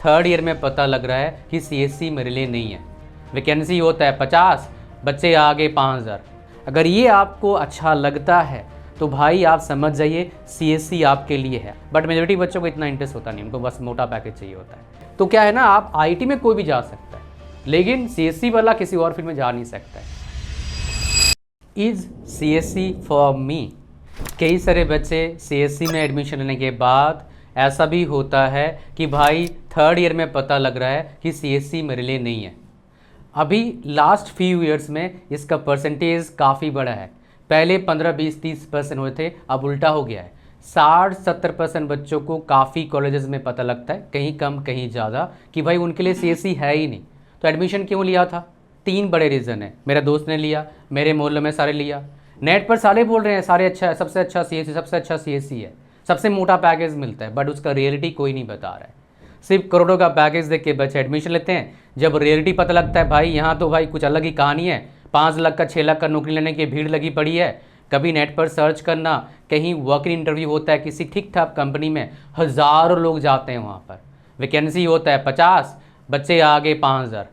Third year में पता लग रहा है कि सीएससी मेरे लिए नहीं है। वैकेंसी होता है 50, बच्चे आगे 5000। अगर ये आपको अच्छा लगता है तो भाई आप समझ जाइए सीएससी आपके लिए है। बट मेजोरिटी बच्चों को इतना इंटरेस्ट होता नहीं, उनको बस मोटा पैकेज चाहिए होता है। तो क्या है ना, आप आईटी में कोई भी जा सकता है, लेकिन सीएससी वाला किसी और फील्ड में जा नहीं सकता है। Is CSC for me? कई सारे बच्चे सीएससी में एडमिशन लेने के बाद ऐसा भी होता है कि भाई थर्ड ईयर में पता लग रहा है कि सीएससी मेरे लिए नहीं है। अभी लास्ट फ्यू ईयर्स में इसका परसेंटेज काफ़ी बड़ा है। पहले 15, 20, 30% हुए थे, अब उल्टा हो गया है। 60-70% बच्चों को काफ़ी कॉलेजेस में पता लगता है, कहीं कम कहीं ज़्यादा, कि भाई उनके लिए सीएससी है ही नहीं। तो एडमिशन क्यों लिया था? 3 बड़े रीज़न है। मेरा दोस्त ने लिया, मेरे मोहल्ले में सारे लिया, नेट पर सारे बोल रहे हैं सारे अच्छा है, सबसे अच्छा सीएससी, सबसे अच्छा सीएससी है, सबसे मोटा पैकेज मिलता है। बट उसका रियलिटी कोई नहीं बता रहा है। सिर्फ करोड़ों का पैकेज देख के बच्चे एडमिशन लेते हैं। जब रियलिटी पता लगता है भाई यहाँ तो भाई कुछ अलग ही कहानी है, 5 लाख का 6 लाख का नौकरी लेने की भीड़ लगी पड़ी है। कभी नेट पर सर्च करना, कहीं वर्क इन इंटरव्यू होता है किसी ठीक ठाक कंपनी में, हज़ारों लोग जाते हैं वहाँ पर। वैकेंसी होता है 50, बच्चे आगे 5000।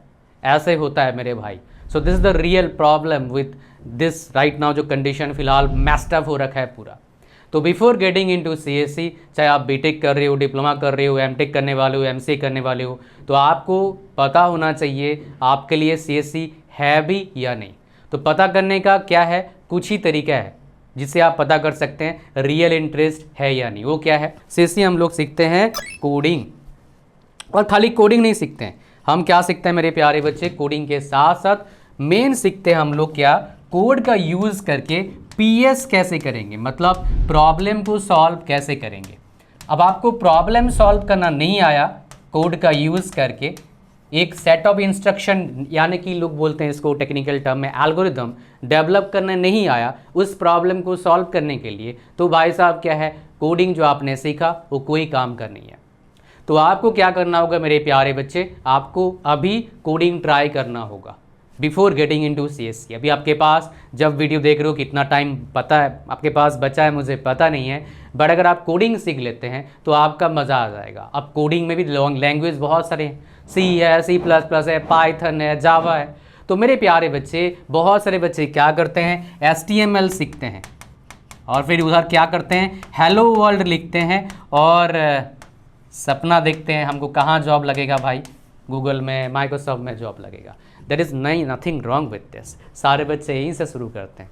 ऐसे होता है मेरे भाई। So this is the real problem with this right now. जो कंडीशन फिलहाल मैस्ड अप हो रखा है पूरा। तो बिफोर गेटिंग इनटू सीएससी, चाहे आप बीटेक कर रहे हो, डिप्लोमा कर रहे हो, एमटेक करने वाले हो, एमसीए करने वाले हो, तो आपको पता होना चाहिए आपके लिए सीएससी है भी या नहीं। तो पता करने का क्या है, कुछ ही तरीका है जिससे आप पता कर सकते हैं रियल इंटरेस्ट है या नहीं। वो क्या है? सीएससी हम लोग सीखते हैं कोडिंग, और खाली कोडिंग नहीं सीखते हैं। हम क्या सीखते हैं मेरे प्यारे बच्चे? कोडिंग के साथ साथ मेन सीखते हैं हम लोग क्या, कोड का यूज़ करके पीएस कैसे करेंगे, मतलब प्रॉब्लम को सॉल्व कैसे करेंगे। अब आपको प्रॉब्लम सॉल्व करना नहीं आया कोड का यूज़ करके, एक सेट ऑफ इंस्ट्रक्शन, यानी कि लोग बोलते हैं इसको टेक्निकल टर्म में एल्गोरिदम, डेवलप करना नहीं आया उस प्रॉब्लम को सॉल्व करने के लिए, तो भाई साहब क्या है, कोडिंग जो आपने सीखा वो कोई काम का नहीं है। तो आपको क्या करना होगा मेरे प्यारे बच्चे, आपको अभी कोडिंग ट्राई करना होगा बिफोर गेटिंग इनटू सीएससी। अभी आपके पास, जब वीडियो देख रहे हो, कितना टाइम पता है आपके पास बचा है मुझे पता नहीं है, बट अगर आप कोडिंग सीख लेते हैं तो आपका मज़ा आ जाएगा। अब कोडिंग में भी लैंग्वेज बहुत सारे हैं, सी है, C++ है, पाइथन है, जावा है। तो मेरे प्यारे बच्चे, बहुत सारे बच्चे क्या करते हैं, HTML सीखते हैं और फिर उधर क्या करते हैं, हेलो वर्ल्ड लिखते हैं और सपना देखते हैं हमको कहाँ जॉब लगेगा भाई, गूगल में, माइक्रोसॉफ्ट में जॉब लगेगा। There is nothing wrong with this. सारे बच्चे यहीं से शुरू करते हैं।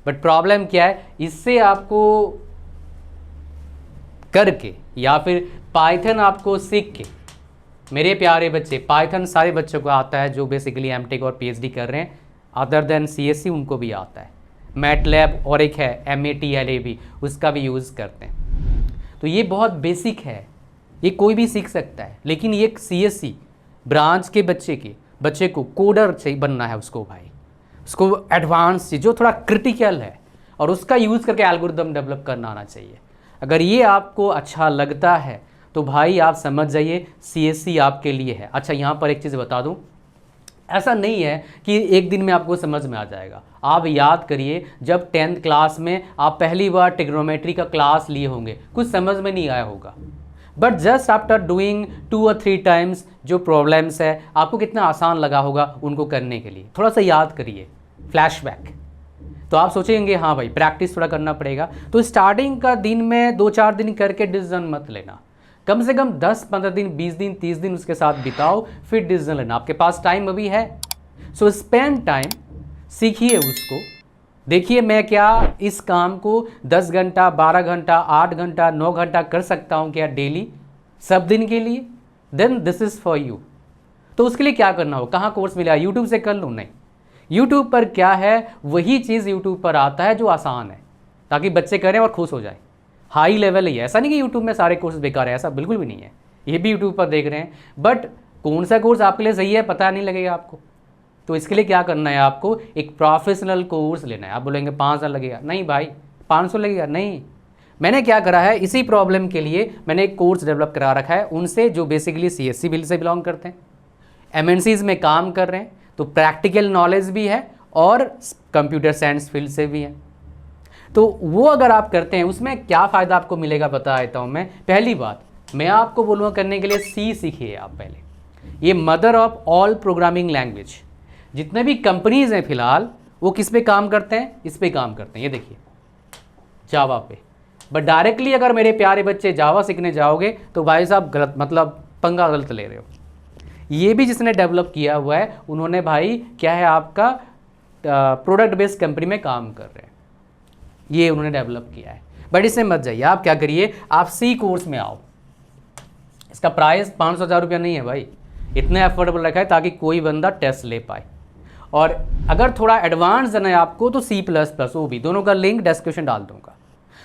बट प्रॉब्लम क्या है, इससे आपको करके या फिर पाइथन आपको सीख के, मेरे प्यारे बच्चे, पाइथन सारे बच्चों को आता है जो बेसिकली एमटेक और पीएचडी कर रहे हैं, अदर देन सीएससी उनको भी आता है। मैटलैब और एक है MATLAB, उसका भी यूज़ करते हैं। तो ये बहुत बेसिक है, ये कोई भी सीख सकता है। लेकिन ये सीएससी ब्रांच के बच्चे को कोडर चाहिए बनना है उसको भाई, उसको एडवांस जो थोड़ा क्रिटिकल है और उसका यूज़ करके एल्गोरिदम डेवलप करना आना चाहिए। अगर ये आपको अच्छा लगता है तो भाई आप समझ जाइए सीएससी आपके लिए है। अच्छा, यहाँ पर एक चीज़ बता दूँ, ऐसा नहीं है कि एक दिन में आपको समझ में आ जाएगा। आप याद करिए, जब 10th क्लास में आप पहली बार ट्रिग्नोमेट्री का क्लास लिए होंगे, कुछ समझ में नहीं आया होगा, but just after doing 2 or 3 times जो प्रॉब्लम्स है, आपको कितना आसान लगा होगा उनको करने के लिए। थोड़ा सा याद करिए, फ्लैशबैक। तो आप सोचेंगे हाँ भाई प्रैक्टिस थोड़ा करना पड़ेगा। तो स्टार्टिंग का दिन में 2-4 दिन करके डिसीजन मत लेना, कम से कम 10-15 दिन, 20 दिन, 30 दिन उसके साथ बिताओ, फिर डिसीजन लेना। आपके पास टाइम अभी है, सो स्पेंड टाइम, सीखिए उसको। देखिए मैं क्या इस काम को 10 घंटा, 12 घंटा, 8 घंटा, 9 घंटा कर सकता हूँ क्या डेली, सब दिन के लिए, then this is for you. तो उसके लिए क्या करना हो, कहाँ कोर्स मिला, यूट्यूब से कर लूँ? नहीं, यूट्यूब पर क्या है, वही चीज़ यूट्यूब पर आता है जो आसान है, ताकि बच्चे करें और खुश हो जाए। हाई लेवल ही है, ऐसा नहीं कि यूट्यूब में सारे कोर्स बेकार है, ऐसा बिल्कुल भी नहीं है। ये भी यूट्यूब पर देख रहे हैं, बट कौन सा कोर्स आपके लिए सही है पता नहीं लगेगा आपको। तो इसके लिए क्या करना है, आपको एक प्रोफेशनल कोर्स लेना है। आप बोलेंगे 5,000 लगेगा, नहीं भाई 500 लगेगा, नहीं। मैंने क्या करा है, इसी प्रॉब्लम के लिए मैंने एक कोर्स डेवलप करा रखा है उनसे जो बेसिकली सीएससी फील्ड से बिलोंग करते हैं, एमएनसीज में काम कर रहे हैं, तो प्रैक्टिकल नॉलेज भी है और कंप्यूटर साइंस फील्ड से भी है। तो वो अगर आप करते हैं, उसमें क्या फ़ायदा आपको मिलेगा बता देता हूँ मैं। पहली बात, मैं आपको बोलूँगा करने के लिए सी सीखिए आप पहले। ये mother of all programming language. जितने भी कंपनीज हैं फिलहाल वो किस पे काम करते हैं, इस पे काम करते हैं। ये देखिए जावा पे। बट डायरेक्टली अगर मेरे प्यारे बच्चे जावा सीखने जाओगे तो भाई साहब गलत, मतलब पंगा गलत ले रहे हो। ये भी जिसने डेवलप किया हुआ है उन्होंने भाई क्या है आपका प्रोडक्ट बेस्ड कंपनी में काम कर रहे हैं, ये उन्होंने डेवलप किया है। बट इसमें मत जाइए, आप क्या करिए, आप सी कोर्स में आओ। इसका प्राइस 500,000 रुपया नहीं है भाई, इतना अफोर्डेबल रखा है ताकि कोई बंदा टेस्ट ले पाए। और अगर थोड़ा एडवांस जाना है आपको तो C++, वो भी, दोनों का लिंक डिस्क्रिप्शन डाल दूंगा।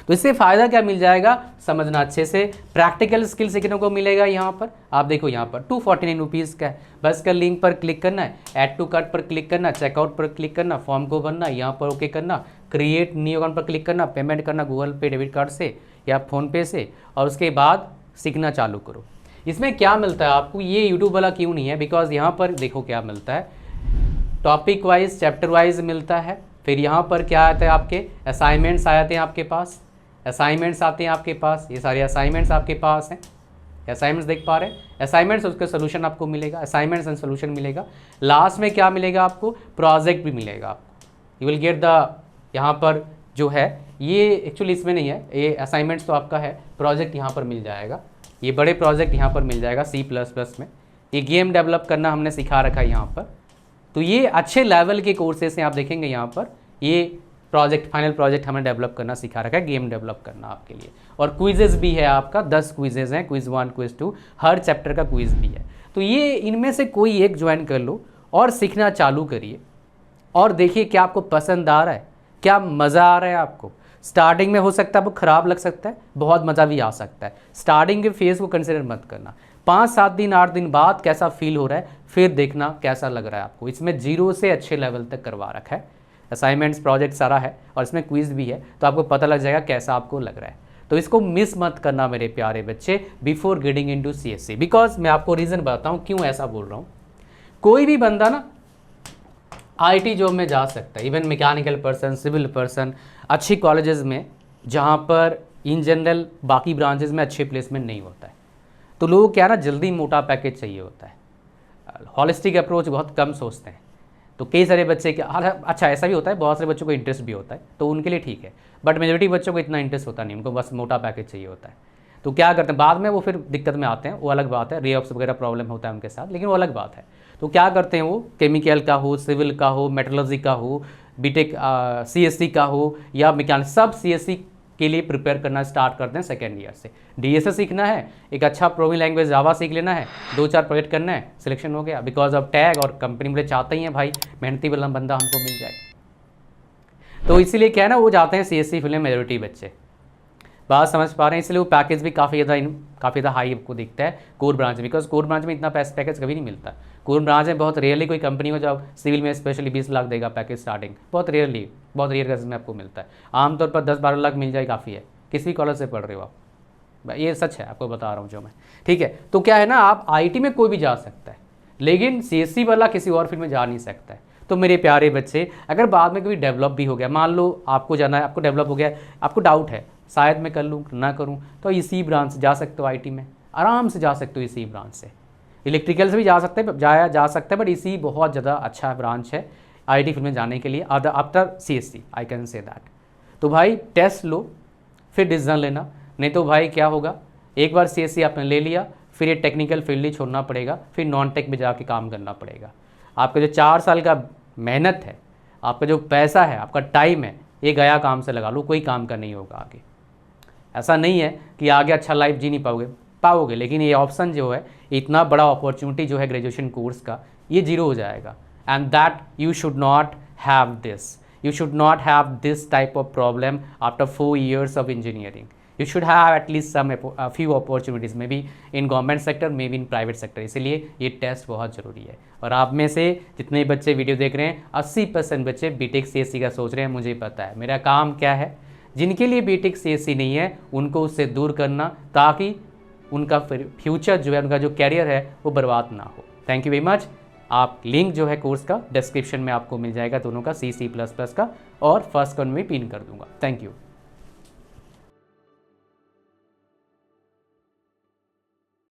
तो इससे फ़ायदा क्या मिल जाएगा, समझना अच्छे से, प्रैक्टिकल स्किल सीखने को मिलेगा। यहाँ पर आप देखो, यहाँ पर 249 रुपीज़ का है। बस का लिंक पर क्लिक करना है, ऐड टू कार्ट पर क्लिक करना, चेकआउट पर क्लिक करना, फॉर्म को भरना, यहाँ पर ओके करना, क्रिएट न्यू अकाउंट पर क्लिक करना, पेमेंट करना गूगल पे डेबिट कार्ड से या फ़ोनपे से, और उसके बाद सीखना चालू करो। इसमें क्या मिलता है आपको, ये यूट्यूब वाला क्यों नहीं है, बिकॉज यहाँ पर देखो क्या मिलता है, टॉपिक वाइज चैप्टर वाइज मिलता है। फिर यहाँ पर क्या आता है, आपके असाइनमेंट्स आ जाते हैं आपके पास, असाइनमेंट्स आते हैं आपके पास, ये सारे असाइनमेंट्स आपके पास हैं। असाइनमेंट्स देख पा रहे हैं, असाइनमेंट्स, उसका सोल्यूशन आपको मिलेगा, असाइनमेंट्स एंड सोल्यूशन मिलेगा। लास्ट में क्या मिलेगा आपको, प्रोजेक्ट भी मिलेगा आपको। यू विल गेट द, यहाँ पर जो है ये एक्चुअली इसमें नहीं है, ये असाइनमेंट्स तो आपका है, प्रोजेक्ट यहाँ पर मिल जाएगा, ये बड़े प्रोजेक्ट यहाँ पर मिल जाएगा C++ में। ये गेम डेवलप करना हमने सिखा रखा है यहाँ पर। तो ये अच्छे लेवल के कोर्सेस हैं, आप देखेंगे यहाँ पर ये प्रोजेक्ट, फाइनल प्रोजेक्ट हमने डेवलप करना सिखा रखा है, गेम डेवलप करना आपके लिए। और क्विजेज़ भी है आपका, 10 क्विजेज़ हैं, क्विज 1 क्विज 2, हर चैप्टर का क्विज भी है। तो ये इनमें से कोई एक ज्वाइन कर लो और सीखना चालू करिए और देखिए क्या आपको पसंद आ रहा है, क्या मज़ा आ रहा है आपको। स्टार्टिंग में हो सकता है आपको ख़राब लग सकता है, बहुत मज़ा भी आ सकता है। स्टार्टिंग के फेज़ को कंसिडर मत करना, 5-7 दिन 8 दिन बाद कैसा फील हो रहा है फिर देखना कैसा लग रहा है आपको। इसमें 0 से अच्छे लेवल तक करवा रखा है, असाइनमेंट्स प्रोजेक्ट सारा है और इसमें क्विज भी है, तो आपको पता लग जाएगा कैसा आपको लग रहा है। तो इसको मिस मत करना मेरे प्यारे बच्चे before getting into CSC। Because मैं आपको रीज़न बताता हूँ क्यों ऐसा बोल रहा हूँ। कोई भी बंदा ना IT जॉब में जा सकता है, even mechanical person, civil person, अच्छी कॉलेजेस में जहाँ पर इन जनरल बाकी ब्रांचेस में अच्छे प्लेसमेंट नहीं होता है। तो लोगों को क्या ना जल्दी मोटा पैकेज चाहिए होता है, हॉलिस्टिक अप्रोच बहुत कम सोचते हैं। तो कई सारे बच्चे क्या, अच्छा ऐसा भी होता है, बहुत सारे बच्चों को इंटरेस्ट भी होता है तो उनके लिए ठीक है, बट मेजोरिटी बच्चों को इतना इंटरेस्ट होता नहीं, उनको बस मोटा पैकेज चाहिए होता है। तो क्या करते हैं बाद में वो फिर दिक्कत में आते हैं, वो अलग बात है, रे-ऑफ्स वगैरह प्रॉब्लम होता है उनके साथ, लेकिन वो अलग बात है। तो क्या करते हैं वो, केमिकल का हो, सिविल का हो, मेटलर्जी का हो, बीटेक CSC का हो या मैकेनिक, सब CSC के लिए प्रिपेयर करना स्टार्ट करते हैं सेकेंड ईयर से। DSA सीखना है, एक अच्छा प्रोग्रामिंग लैंग्वेज जावा सीख लेना है, 2-4 प्रोजेक्ट करना है, सिलेक्शन हो गया। बिकॉज ऑफ टैग और कंपनी मुझे चाहते ही हैं भाई मेहनती वाला बंदा हमको मिल जाए, तो इसीलिए क्या है ना वो जाते हैं CSC फील्ड में मेजोरिटी बच्चे। बात समझ पा रहे हैं, इसलिए वो पैकेज भी काफ़ी ज़्यादा हाई आपको दिखता है कोर ब्रांच में, बिकॉज कोर ब्रांच में इतना पैकेज कभी नहीं मिलता। कोर ब्रांच में बहुत रेयरली कोई कंपनी हो जाओ सिविल में स्पेशली 20 लाख देगा पैकेज स्टार्टिंग, बहुत रेयर केसेस में आपको मिलता है। आमतौर पर 10-12 लाख मिल जाए काफ़ी है, किसी कॉलेज से पढ़ रहे हो आप, ये सच है, आपको बता रहा हूँ जो मैं, ठीक है। तो क्या है ना, आप IT में कोई भी जा सकता है, लेकिन CSC वाला किसी और फील्ड में जा नहीं सकता है। तो मेरे प्यारे बच्चे, अगर बाद में कभी डेवलप भी हो गया, मान लो आपको जाना है, आपको डेवलप हो गया, आपको डाउट है शायद मैं कर लूँ ना करूँ, तो इसी ब्रांच से जा सकते हो, IT में आराम से जा सकते हो, इसी ब्रांच से। इलेक्ट्रिकल से भी जा सकते हैं, जा सकता है, बट इसी बहुत ज़्यादा अच्छा ब्रांच है IT फील्ड में जाने के लिए after CSC, I can say that. तो भाई टेस्ट लो फिर डिसीजन लेना, नहीं तो भाई क्या होगा, एक बार CSC आपने ले लिया फिर ये टेक्निकल फील्ड ही छोड़ना पड़ेगा, फिर नॉन टेक में जाके काम करना पड़ेगा। आपका जो 4 साल का मेहनत है, आपका जो पैसा है, आपका टाइम है, ये गया काम से लगा लो, कोई काम का नहीं होगा आगे। ऐसा नहीं है कि आगे अच्छा लाइफ जी नहीं पाओगे, लेकिन ये ऑप्शन जो है, इतना बड़ा अपॉर्चुनिटी जो है ग्रेजुएशन कोर्स का, ये 0 हो जाएगा। And that you should not have this, you should not have this type of problem after 4 years of engineering. You should have at least a few opportunities, maybe in government sector, maybe in private sector. इसलिए ये test बहुत ज़रूरी है। और आप में से जितने बच्चे वीडियो देख रहे हैं, 80% बच्चे बीटेक CSC का सोच रहे हैं, मुझे पता है। मेरा काम क्या है, जिनके लिए बीटेक CSC नहीं है उनको उससे दूर करना, ताकि उनका फ्यूचर जो है, उनका जो कैरियर है वो बर्बाद ना हो। Thank you very much. आप लिंक जो है कोर्स का डिस्क्रिप्शन में आपको मिल जाएगा, दोनों का, C++ का, और फर्स्ट कमेंट में पिन कर दूंगा। Thank you.